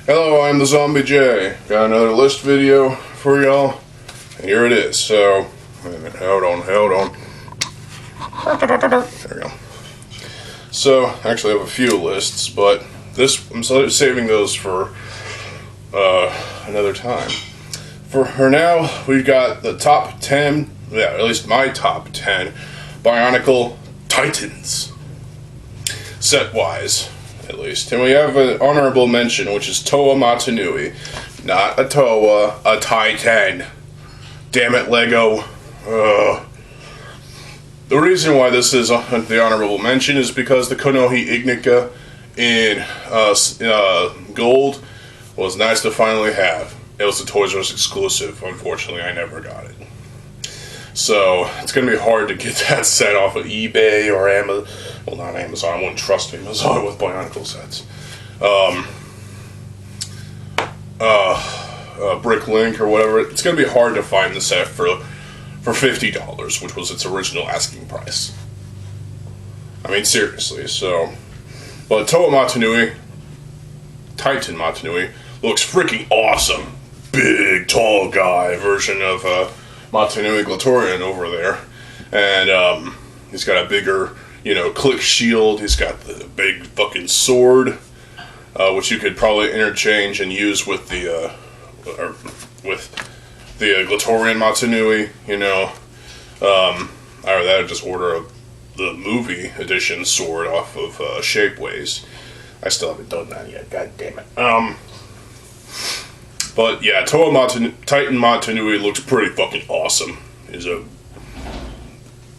Hello, I'm TheZOMBIEJ. Got another list video for y'all. And here it is. So, wait a minute, hold on. There we go. So, actually I have a few lists, but I'm saving those for another time. For now, we've got the top 10, at least my top 10, Bionicle Titans. Set-wise, at least. And we have an honorable mention, which is Toa Matanui. Not a Toa, a Titan. Damn it, Lego. The reason why this is the honorable mention is because the Konohi Ignica in gold was nice to finally have. It was a Toys R Us exclusive. Unfortunately, I never got it. So, it's going to be hard to get that set off of eBay or Amazon. Well, not Amazon. I wouldn't trust Amazon with Bionicle sets. Bricklink or whatever. It's going to be hard to find the set for $50, which was its original asking price. I mean, seriously. So, but Toa Matanui, Titan Matanui, looks freaking awesome. Big, tall guy version of Matanui Glatorian over there. And he's got a bigger, click shield. He's got the big fucking sword, which you could probably interchange and use with the Glatorian Matanui, or that would just order the movie edition sword off of Shapeways. I still haven't done that yet, god damn it. But yeah, Titan Matanui looks pretty fucking awesome. He's a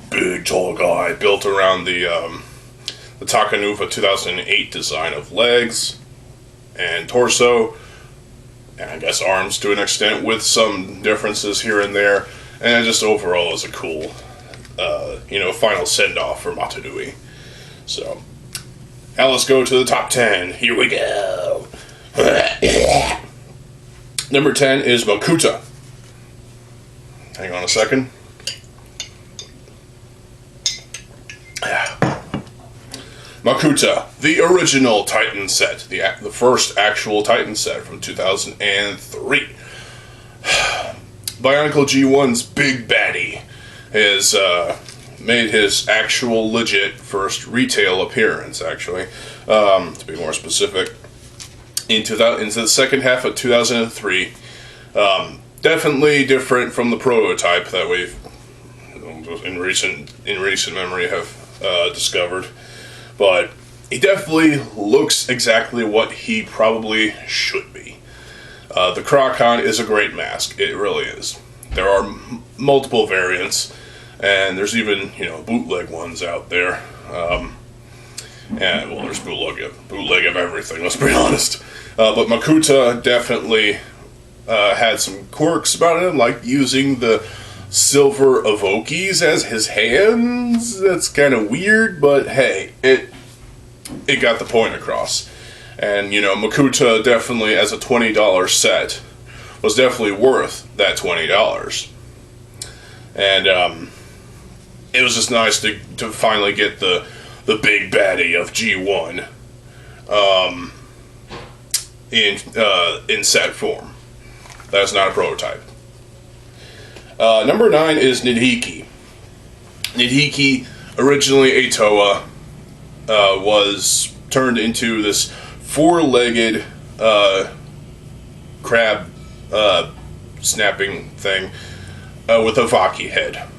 big, tall guy built around the Takanuva 2008 design of legs and torso, and I guess arms to an extent, with some differences here and there. And just overall is a cool, final send-off for Matanui. So, now let's go to the top 10. Here we go. Number 10 is Makuta. Hang on a second. Makuta, the original Titan set, the first actual Titan set from 2003. Bionicle G1's Big Baddie has made his actual legit first retail appearance, actually, to be more specific, into the second half of 2003. Definitely different from the prototype that we've in recent memory have discovered. But he definitely looks exactly what he probably should be. The Crocon is a great mask. It really is. There are multiple variants, and there's even, bootleg ones out there. And, well, there's bootleg of everything, let's be honest. But Makuta definitely had some quirks about him, like using the silver Evokies as his hands. That's kind of weird, but hey, it got the point across. And, Makuta definitely, as a $20 set, was definitely worth that $20. And it was just nice to finally get the big baddie of G1 in set form. That's not a prototype. Number 9 is Nidhiki. Nidhiki, originally a Toa, was turned into this four-legged crab snapping thing with a Vaki head. A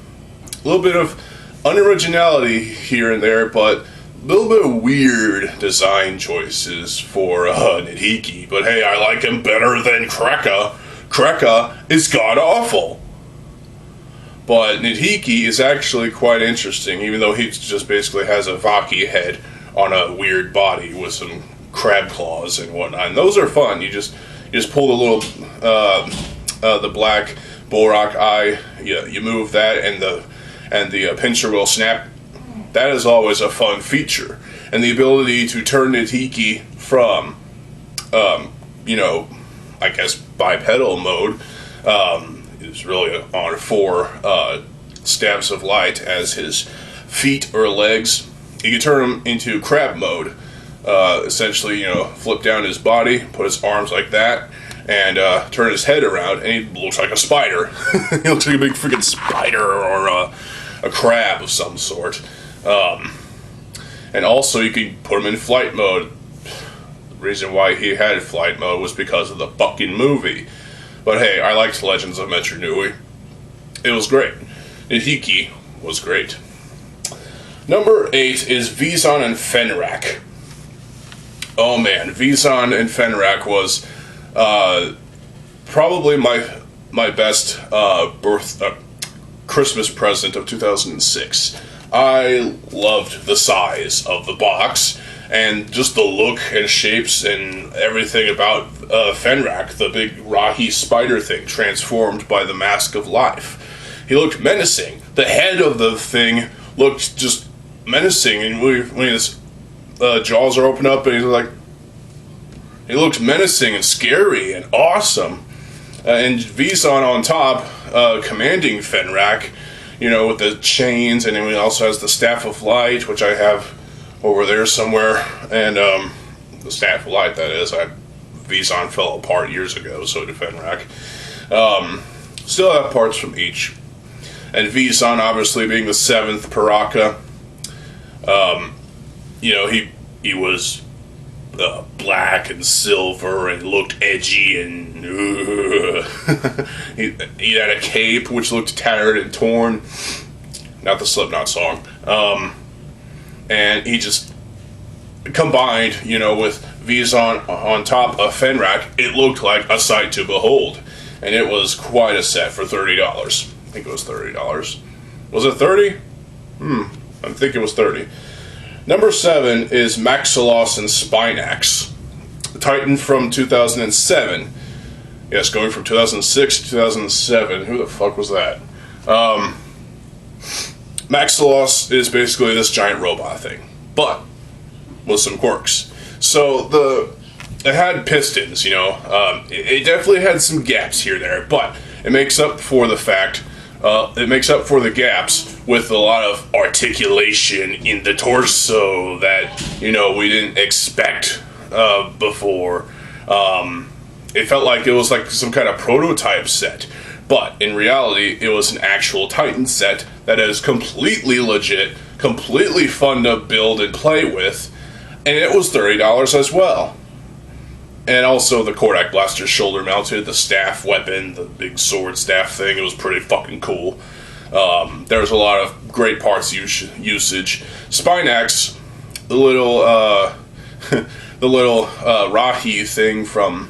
little bit of unoriginality here and there, but a little bit of weird design choices for Nidhiki. But hey, I like him better than Kreka. Kreka is god-awful. But Nidhiki is actually quite interesting, even though he just basically has a Vaki head on a weird body with some crab claws and whatnot. And those are fun. You just pull the little the black Borak eye. You move that, and the pincher will snap. That is always a fun feature. And the ability to turn Nidhiki from, I guess bipedal mode, is really on 4 stabs of light as his feet or legs. You can turn him into crab mode, essentially, flip down his body, put his arms like that, and turn his head around, and he looks like a spider. He looks like a big freaking spider or a crab of some sort. And also, you can put him in flight mode. The reason why he had flight mode was because of the fucking movie. But hey, I liked Legends of Metro Nui. It was great. Nihiki was great. Number 8 is Vizon and Fenrak. Oh man, Vizon and Fenrak was probably my best Christmas present of 2006. I loved the size of the box and just the look and shapes and everything about Fenrak, the big Rahi spider thing transformed by the Mask of Life. He looked menacing. The head of the thing looked just menacing, and when his jaws are open up, and he looked menacing and scary and awesome. And Vizon on top, commanding Fenrak, with the chains, and then he also has the Staff of Light, which I have over there somewhere, and the Staff of Light, that is. Vizon fell apart years ago, so did Fenrak. Still have parts from each. And Vizon, obviously, being the 7th Paraka, he was black and silver and looked edgy and he had a cape which looked tattered and torn. Not the Slipknot song. And he just combined, with Vizon on top of Fenrak, it looked like a sight to behold. And it was quite a set for $30. I think it was $30. Was it 30? I think it was 30. Number 7 is Maxilos and Spinax, Titan from 2007. Yes, going from 2006 to 2007. Who the fuck was that? Maxilos is basically this giant robot thing, but with some quirks. So it had pistons, it definitely had some gaps here and there, but it makes up for the fact. It makes up for the gaps with a lot of articulation in the torso that, we didn't expect before. It felt like it was like some kind of prototype set. But in reality, it was an actual Titan set that is completely legit, completely fun to build and play with. And it was $30 as well. And also the Kodak Blaster shoulder mounted, the staff weapon, the big sword staff thing. It was pretty fucking cool. There was a lot of great parts usage. Spinax, the little Rahi thing from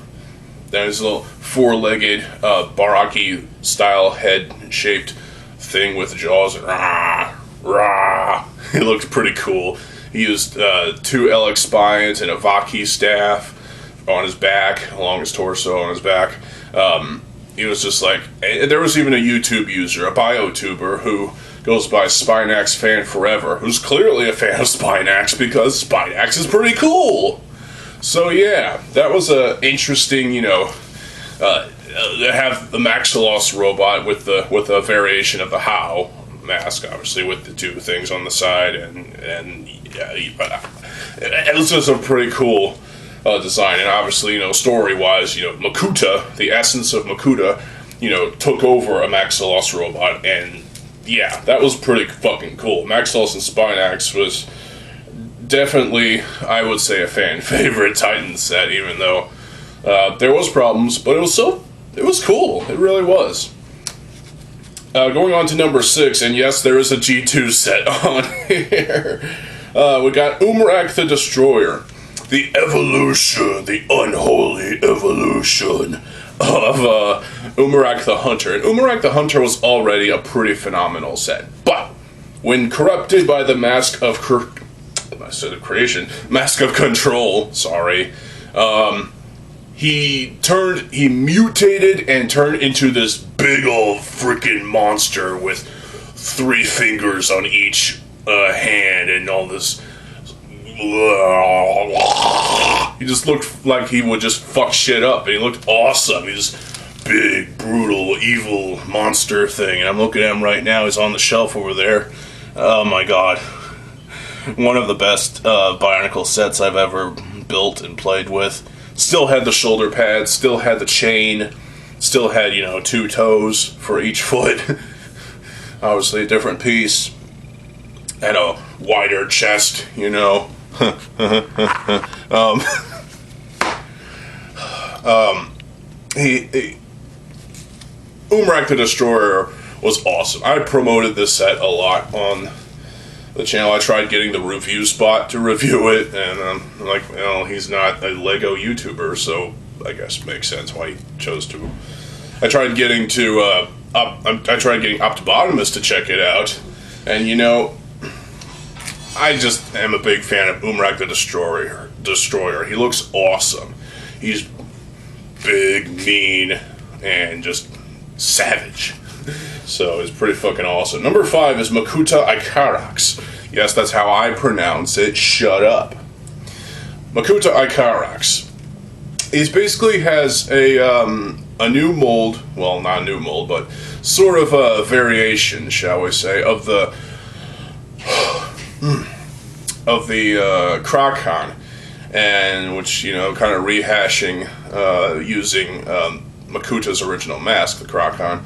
there's a little four-legged Baraki style head shaped thing with jaws. Rah, rah. It looked pretty cool. He used 2 LX spines and a Vaki staff on his back, along his torso, on his back. He was just like, there was even a YouTube user, a BioTuber, who goes by Spinax Fan Forever, who's clearly a fan of Spinax because Spinax is pretty cool. So yeah, that was a interesting, to have the Maxilos robot with a variation of the How mask, obviously, with the 2 things on the side, and yeah, it was just a pretty cool design. And obviously, story-wise, Makuta, the essence of Makuta, took over a Maxilos robot, and yeah, that was pretty fucking cool. Maxilos and Spinax was definitely, I would say, a fan favorite Titan set, even though there was problems, but it was cool. It really was. Going on to number 6, and yes, there is a G2 set on here. We got Umarak the Destroyer. The evolution, the unholy evolution of Umarak the Hunter. And Umarak the Hunter was already a pretty phenomenal set. But when corrupted by the Mask of Control, sorry, he mutated and turned into this big old freaking monster with 3 fingers on each hand and all this. He just looked like he would just fuck shit up, and he looked awesome. He's this big, brutal, evil monster thing, and I'm looking at him right now. He's on the shelf over there. Oh my god. one of the best Bionicle sets I've ever built and played with. Still had the shoulder pads, still had the chain, still had, 2 toes for each foot. Obviously a different piece. And a wider chest, Umrak the Destroyer was awesome. I promoted this set a lot on the channel. I tried getting the review spot to review it, and I'm like, well, he's not a Lego YouTuber, so I guess it makes sense why he chose to. I tried getting Optibotimus to check it out, and I just am a big fan of Umrak the Destroyer. He looks awesome. He's big, mean, and just savage. So it's pretty fucking awesome. Number 5 is Makuta Ikarax. Yes, that's how I pronounce it. Shut up. Makuta Ikarax. He basically has a new mold. Well, not a new mold, but sort of a variation, shall we say, of the Krokon, and which kind of rehashing using Makuta's original mask, the Krokon.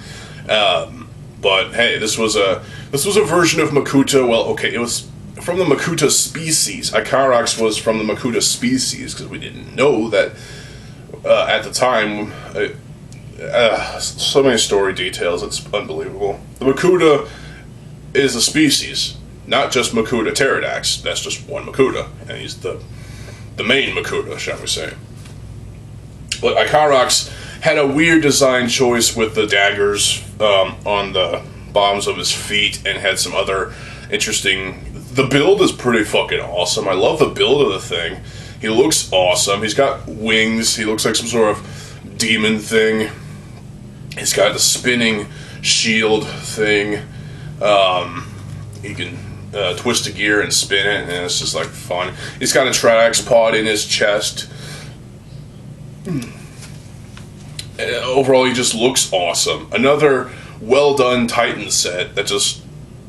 But hey, this was a version of Makuta. Well, okay, it was from the Makuta species. Ikarax was from the Makuta species because we didn't know that at the time. So many story details, it's unbelievable. The Makuta is a species, not just Makuta Pterodax. That's just one Makuta, and he's the main Makuta, shall we say. But Ikarax had a weird design choice with the daggers on the bottoms of his feet, and had some other interesting... The build is pretty fucking awesome. I love the build of the thing. He looks awesome. He's got wings. He looks like some sort of demon thing. He's got the spinning shield thing. He can twist a gear and spin it, and it's just like fun. He's got a Trax pod in his chest. Overall, he just looks awesome. Another well-done Titan set that just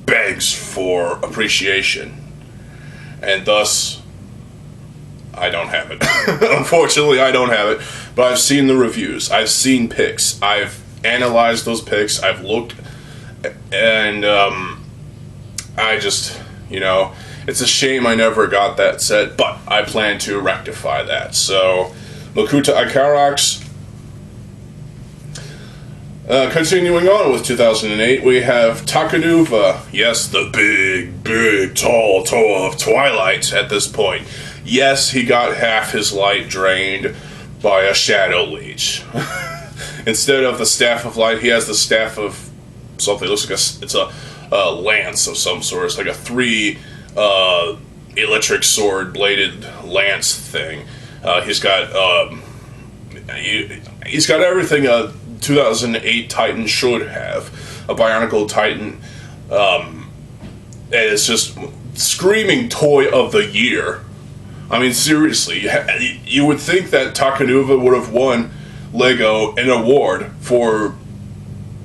begs for appreciation. And thus, I don't have it. Unfortunately, I don't have it. But I've seen the reviews. I've seen pics. I've analyzed those pics. I've looked. And, I just, it's a shame I never got that set. But I plan to rectify that. So, Makuta Ikarax. Continuing on with 2008, we have Takanuva. Yes, the big, tall Toa of Twilight at this point. Yes, he got half his light drained by a Shadow Leech. Instead of the Staff of Light, he has the Staff of something. It looks like it's a lance of some sort. It's like a 3 electric sword bladed lance thing. He's got everything a 2008 Titan should have. A Bionicle Titan. And it's just screaming toy of the year. I mean, seriously, you would think that Takanuva would have won Lego an award for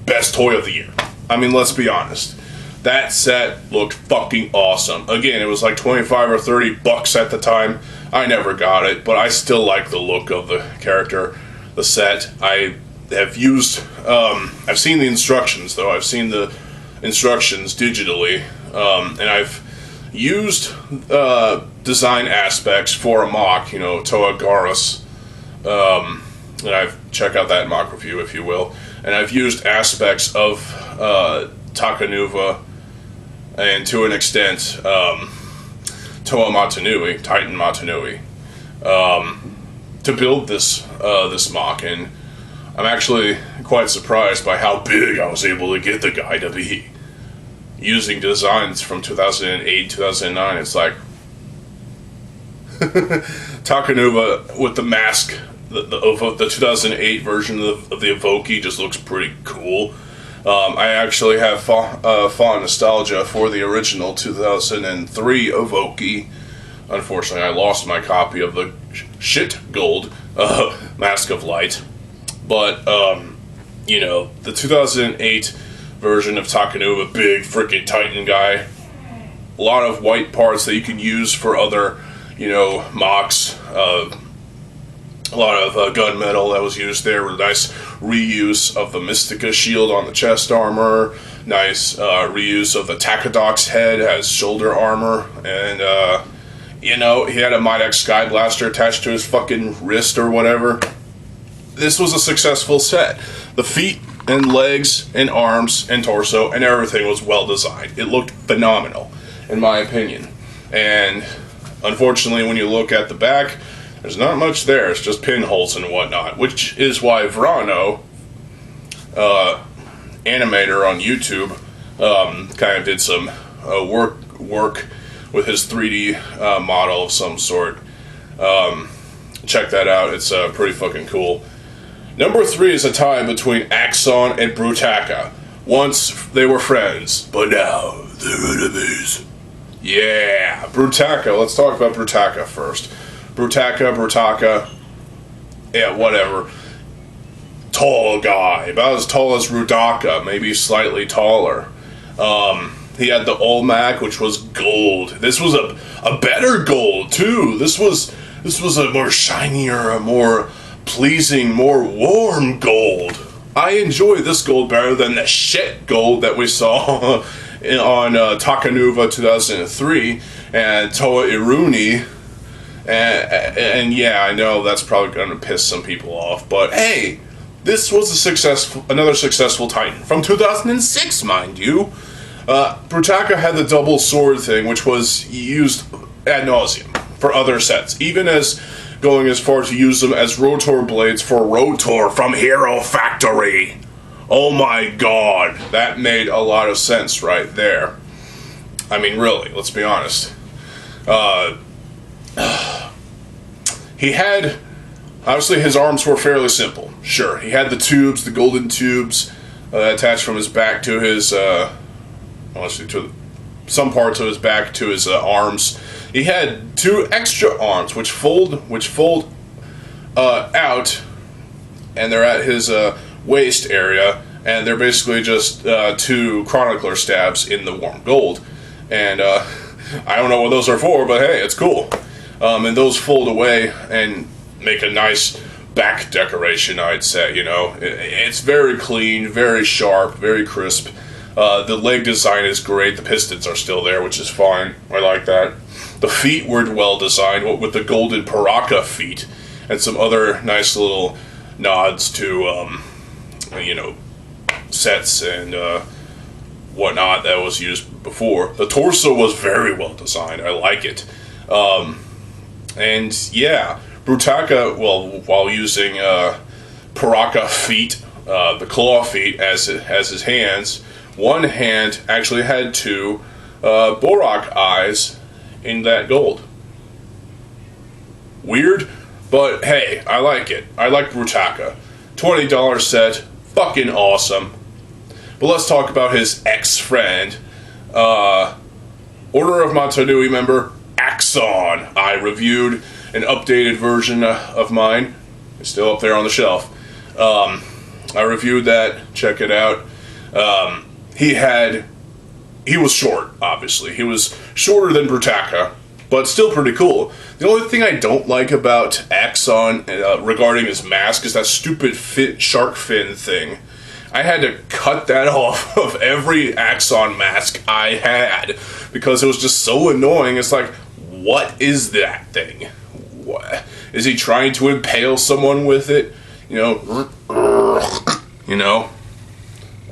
best toy of the year. I mean, let's be honest. That set looked fucking awesome. Again, it was like 25 or 30 bucks at the time. I never got it, but I still like the look of the character, the set. I have used, I've seen the instructions, though. I've seen the instructions digitally, and I've used design aspects for a mock, Toa Garrus, and I've check out that mock review, if you will, and I've used aspects of Takanuva, and to an extent, Toa Matanui, Titan Matanui, to build this mock, and I'm actually quite surprised by how big I was able to get the guy to be. Using designs from 2008, 2009, it's like Takanuva with the mask, the 2008 version of the Evoki just looks pretty cool. I actually have fond nostalgia for the original 2003 Evoki. Unfortunately, I lost my copy of the shit gold Mask of Light. But, the 2008 version of Takanuva, big freaking Titan guy, a lot of white parts that you can use for other, mocks. A lot of gunmetal that was used there. Nice reuse of the Mystica shield on the chest armor. Nice reuse of the Takodoc's head as shoulder armor. And, he had a Midex Sky Blaster attached to his fucking wrist or whatever. This was a successful set. The feet and legs and arms and torso and everything was well designed. It looked phenomenal, in my opinion. And unfortunately, when you look at the back, there's not much there. It's just pinholes and whatnot, which is why Vrano, animator on YouTube, kind of did some work with his 3D model of some sort. Check that out. It's pretty fucking cool. Number 3 is a tie between Axon and Brutaka. Once they were friends, but now they're enemies. Yeah, Brutaka. Let's talk about Brutaka first. Brutaka, yeah, whatever. Tall guy, about as tall as Rudaka, maybe slightly taller. He had the Olmec, which was gold. This was a better gold too. This was a more shinier, a more pleasing, more warm gold. I enjoy this gold better than the shit gold that we saw on Takanuva 2003 and Toa Iruni. And yeah, I know that's probably going to piss some people off, but hey, this was another successful Titan from 2006, mind you. Brutaka had the double sword thing, which was used ad nauseum for other sets, even as going as far to use them as rotor blades for Rotor from Hero Factory. Oh my god, that made a lot of sense right there. I mean, really, let's be honest. He had, obviously his arms were fairly simple. Sure, he had the tubes, the golden tubes, attached from his back to his, to some parts of his back to his arms. He had 2 extra arms, which fold out, and they're at his waist area, and they're basically just 2 chronicler stabs in the warm gold. And I don't know what those are for, but hey, it's cool. And those fold away and make a nice back decoration, I'd say, It's very clean, very sharp, very crisp. The leg design is great. The pistons are still there, which is fine. I like that. The feet were well designed with the golden Paraka feet and some other nice little nods to, sets and whatnot that was used before. The torso was very well designed. I like it. And yeah, Brutaka, while using Paraka feet, the claw feet as his hands, one hand actually had 2 Borak eyes in that gold. Weird, but hey, I like it. I like Brutaka. $20 set, fucking awesome. But let's talk about his ex-friend, Order of Matanui member, Axon. I reviewed an updated version of mine. It's still up there on the shelf. I reviewed that. Check it out. He was short, obviously. He was shorter than Brutaka, but still pretty cool. The only thing I don't like about Axon regarding his mask is that stupid shark fin thing. I had to cut that off of every Axon mask I had because it was just so annoying. It's like, what is that thing? What? Is he trying to impale someone with it?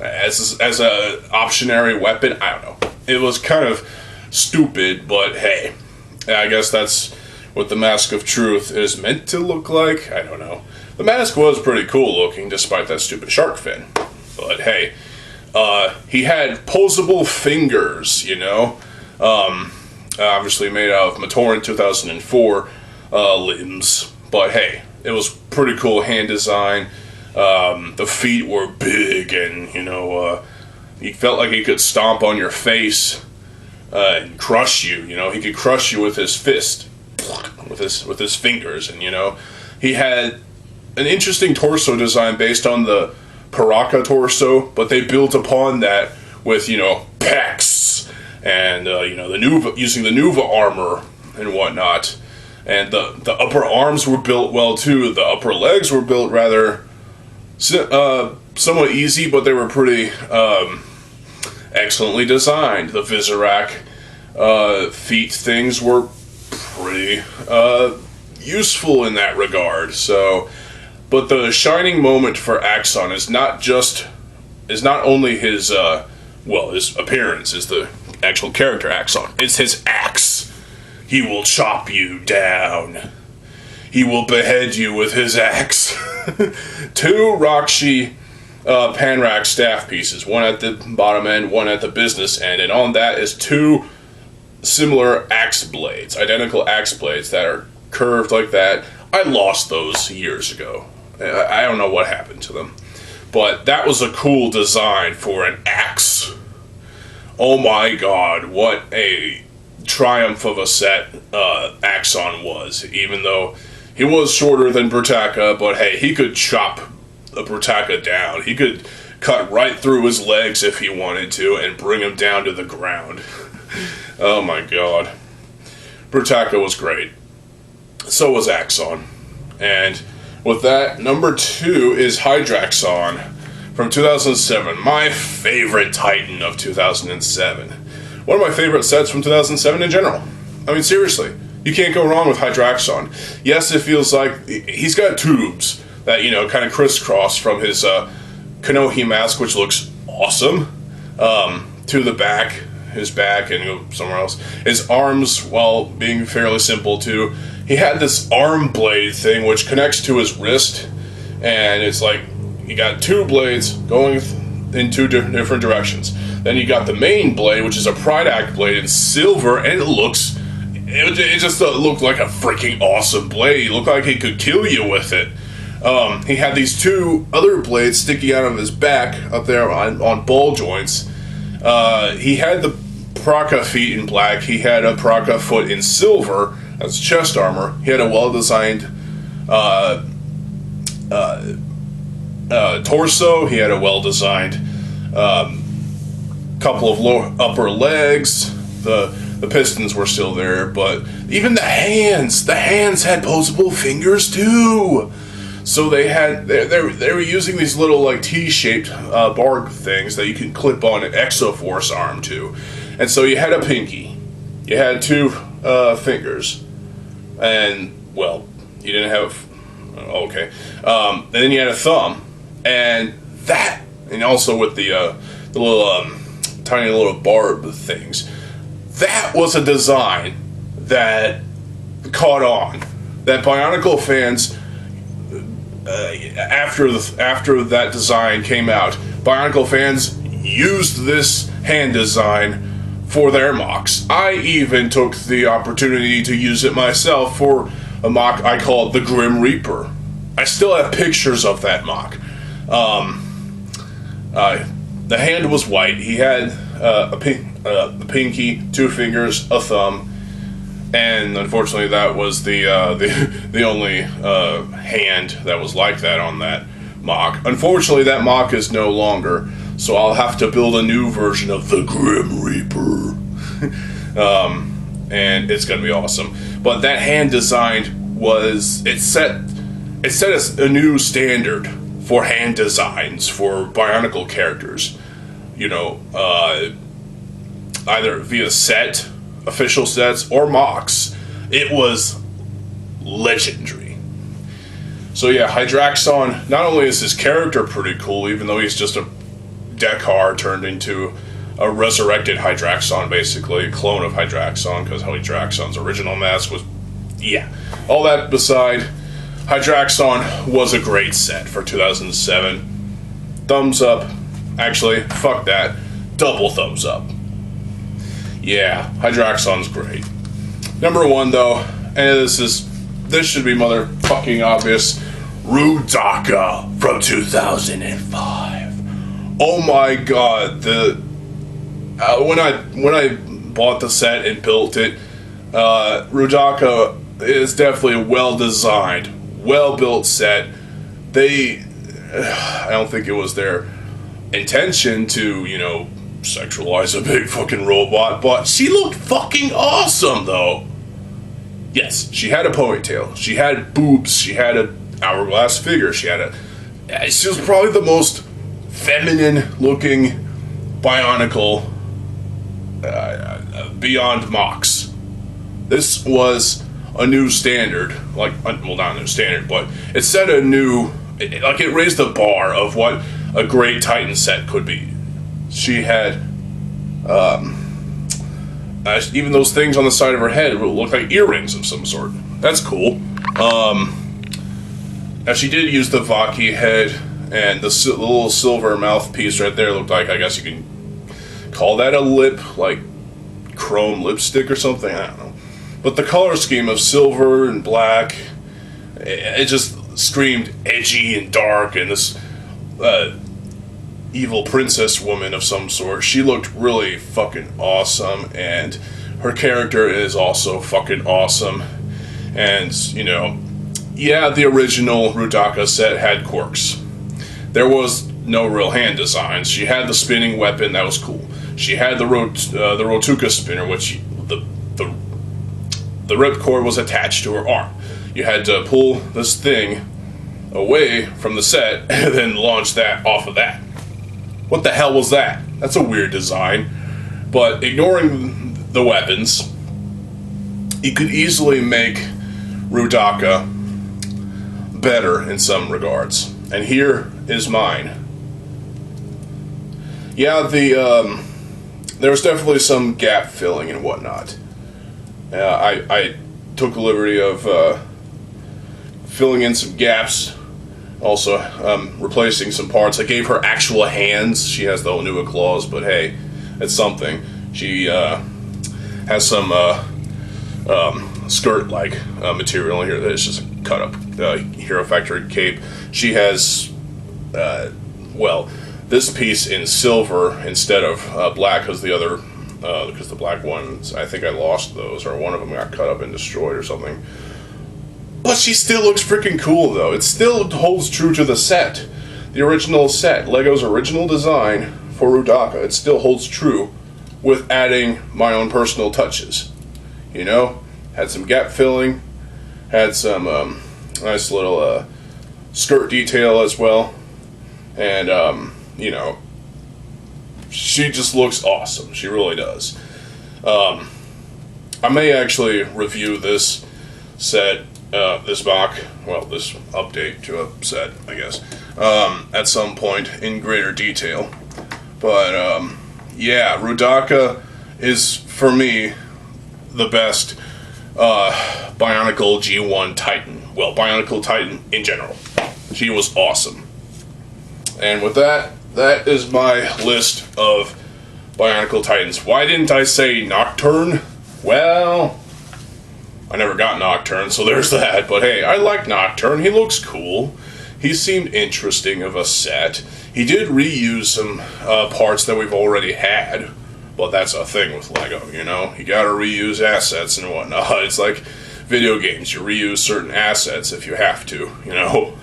As a optionary weapon? I don't know. It was kind of stupid, but hey, I guess that's what the Mask of Truth is meant to look like. I don't know. The mask was pretty cool looking, despite that stupid shark fin. But hey, he had posable fingers, obviously made out of Matoran 2004 limbs. But hey, it was pretty cool hand design. The feet were big, and he felt like he could stomp on your face and crush you. He could crush you with his fist, with his fingers, and he had an interesting torso design based on the Paraka torso, but they built upon that with pecs and you know, the Nuva, using the Nuva armor and whatnot. And the upper arms were built well too. The upper legs were built rather somewhat easy, but they were pretty excellently designed. The Visorak feet things were pretty useful in that regard. So, but the shining moment for Axon is not only his his appearance, is the actual character Axon. It's his axe. He will chop you down. He will behead you with his axe. 2 Rakshi Panrak staff pieces, one at the bottom end, one at the business end, and on that is 2 similar axe blades, identical axe blades that are curved like that. I lost those years ago. I don't know what happened to them, but that was a cool design for an axe. Oh my god, what a triumph of a set Axon was, even though he was shorter than Brutaka, but hey, he could chop a Brutaka down. He could cut right through his legs if he wanted to and bring him down to the ground. Oh my god. Brutaka was great. So was Axon. And with that, number 2 is Hydraxon from 2007. My favorite Titan of 2007. One of my favorite sets from 2007 in general. I mean, seriously, you can't go wrong with Hydraxon. Yes, it feels like he's got tubes that, you know, kind of crisscross from his Kanohi mask, which looks awesome, to the back, his back, and go somewhere else. His arms, while being fairly simple too, he had this arm blade thing which connects to his wrist, and it's like you got 2 blades going in 2 different directions. Then you got the main blade, which is a Pride Act blade in silver, and it just looked like a freaking awesome blade. It looked like he could kill you with it. He had these 2 other blades sticking out of his back up there on ball joints. He had the Praka feet in black. He had a Praka foot in silver. That's chest armor. He had a well-designed torso. He had a well-designed couple of upper legs. The pistons were still there, but even the hands had posable fingers too. So they were using these little like T-shaped barg things that you can clip on an Exoforce arm to. And so you had a pinky, you had 2 fingers, and well, you didn't have okay. And then you had a thumb, and also with the little tiny little barb things. That was a design that caught on. That Bionicle fans, after that design came out, Bionicle fans used this hand design for their mocks. I even took the opportunity to use it myself for a mock I called the Grim Reaper. I still have pictures of that mock. The hand was white. He had a pinky, 2 fingers, a thumb, and unfortunately that was the only hand that was like that on that mock. Unfortunately, that mock is no longer, so I'll have to build a new version of the Grim Reaper. And it's gonna be awesome. But that hand design it set a new standard for hand designs for Bionicle characters. You know, either via official sets, or mocks. It was legendary. So yeah, Hydraxon, not only is his character pretty cool, even though he's just a Dekar turned into a resurrected Hydraxon, basically, a clone of Hydraxon, because Hydraxon's original mask was, yeah. All that beside, Hydraxon was a great set for 2007. Thumbs up. Actually, fuck that. Double thumbs up. Yeah, Hydraxon's great. Number 1, though, and this should be motherfucking obvious, Rudaka from 2005. Oh my god, when I bought the set and built it, Rudaka is definitely a well-designed, well-built set. I don't think it was their intention to, sexualize a big fucking robot, but she looked fucking awesome, though. Yes, she had a ponytail. She had boobs. She had an hourglass figure. She was probably the most feminine-looking Bionicle beyond Mox. This was a new standard. Well, not a new standard, but it set a new... it raised the bar of what a great Titan set could be. She had... even those things on the side of her head look like earrings of some sort. That's cool. Now she did use the Vaki head, and the little silver mouthpiece right there looked like, I guess you can call that a lip, like chrome lipstick or something, I don't know. But the color scheme of silver and black, it just screamed edgy and dark, and this evil princess woman of some sort. She looked really fucking awesome, and her character is also fucking awesome. And, you know, yeah, the original Rudaka set had quirks. There was no real hand designs. She had the spinning weapon, that was cool. She had the Rotuka spinner, which the ripcord was attached to her arm. You had to pull this thing away from the set and then launch that off of that. What the hell was that? That's a weird design. But ignoring the weapons, you could easily make Rudaka better in some regards. And here is mine. Yeah, there was definitely some gap filling and whatnot. I took the liberty of filling in some gaps. Also, replacing some parts. I gave her actual hands. She has the Onua claws, but hey, it's something. She has some skirt-like material here that is just a cut-up Hero Factory cape. She has, this piece in silver instead of black, because the black ones, I think I lost those, or one of them got cut up and destroyed or something. But she still looks freaking cool, though. It still holds true to the set. The original set, Lego's original design for Rudaka, it still holds true with adding my own personal touches. You know? Had some gap filling, had some nice little skirt detail as well. And, you know, she just looks awesome. She really does. I may actually review this set, this update to a set, I guess, at some point in greater detail. But, yeah, Rudaka is, for me, the best Bionicle G1 Titan. Well, Bionicle Titan in general. She was awesome. And with that, that is my list of Bionicle Titans. Why didn't I say Nocturne? Well, I never got Nocturne, so there's that. But hey, I like Nocturne. He looks cool. He seemed interesting of a set. He did reuse some parts that we've already had. But that's a thing with Lego, you know? You gotta reuse assets and whatnot. It's like video games. You reuse certain assets if you have to, you know?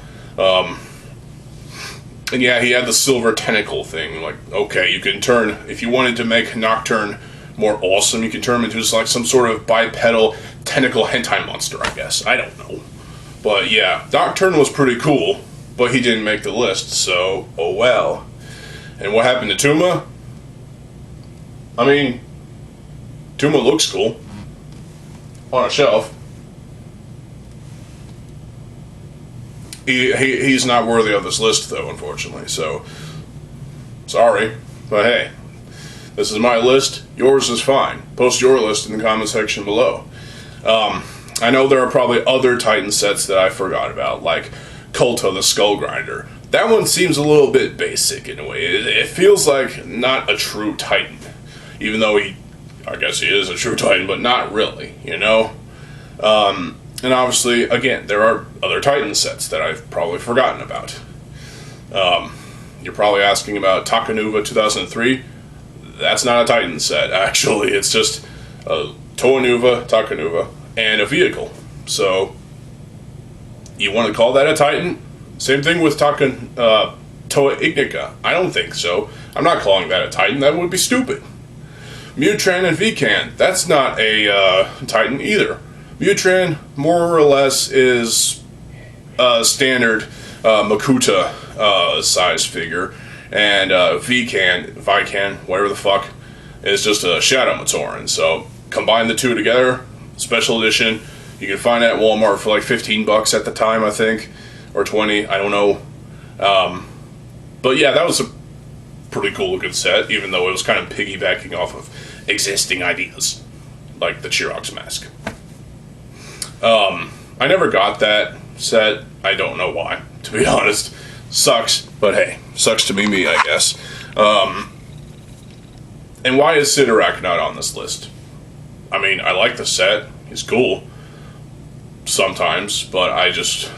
And yeah, he had the silver tentacle thing. Like, okay, you can turn... If you wanted to make Nocturne more awesome, you can turn him into just like some sort of bipedal tentacle hentai monster, I guess. I don't know. But yeah, Nocturne was pretty cool, but he didn't make the list, so oh well. And what happened to Tuma? I mean, Tuma looks cool on a shelf. He's not worthy of this list, though, unfortunately. So, sorry. But hey, this is my list. Yours is fine. Post your list in the comment section below. I know there are probably other Titan sets that I forgot about, like Kulta the Skull Grinder. That one seems a little bit basic in a way. It feels like not a true Titan. Even though I guess he is a true Titan, but not really, you know? And obviously, again, there are other Titan sets that I've probably forgotten about. You're probably asking about Takanuva 2003. That's not a Titan set, actually. It's just a Toanuva, Takanuva, and a vehicle. So, you want to call that a Titan? Same thing with Takanuva Toa Ignica? I don't think so. I'm not calling that a Titan. That would be stupid. Mutran and Vikan. That's not a Titan either. Mutran, more or less, is a standard Makuta size figure. And Vikan, whatever the fuck, is just a Shadow Matoran. So combine the two together, special edition. You can find it at Walmart for like $15 at the time, I think, or 20. I don't know. But yeah, that was a pretty cool looking set, even though it was kind of piggybacking off of existing ideas, like the Chirox mask. I never got that set. I don't know why, to be honest. Sucks, but hey, sucks to be me, I guess. And why is Sidorak not on this list? I mean, I like the set. He's cool. Sometimes, but I just...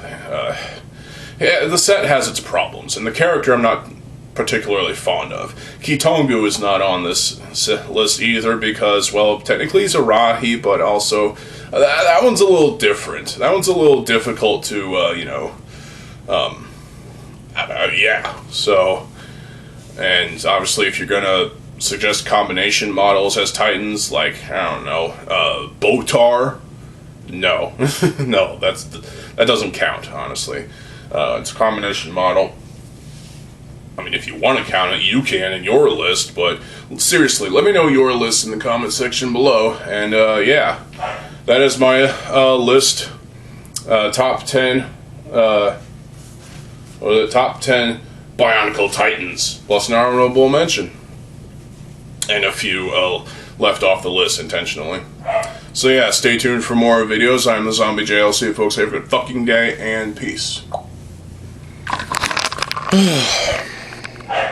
yeah, the set has its problems, and the character I'm not particularly fond of. Kitongu is not on this list either because, well, technically he's a Rahi, but also... that one's a little different. That one's a little difficult to, yeah, so... And obviously if you're gonna suggest combination models as Titans, like, I don't know, Botar... No. No, that doesn't count, honestly. It's a combination model. I mean, if you want to count it, you can in your list, but seriously, let me know your list in the comment section below. And yeah, that is my list. Top 10, or the top 10 Bionicle Titans, plus an honorable mention. And a few left off the list intentionally. So yeah, stay tuned for more videos. I'm TheZOMBIEJ. I'll see you folks. Have a good fucking day, and peace.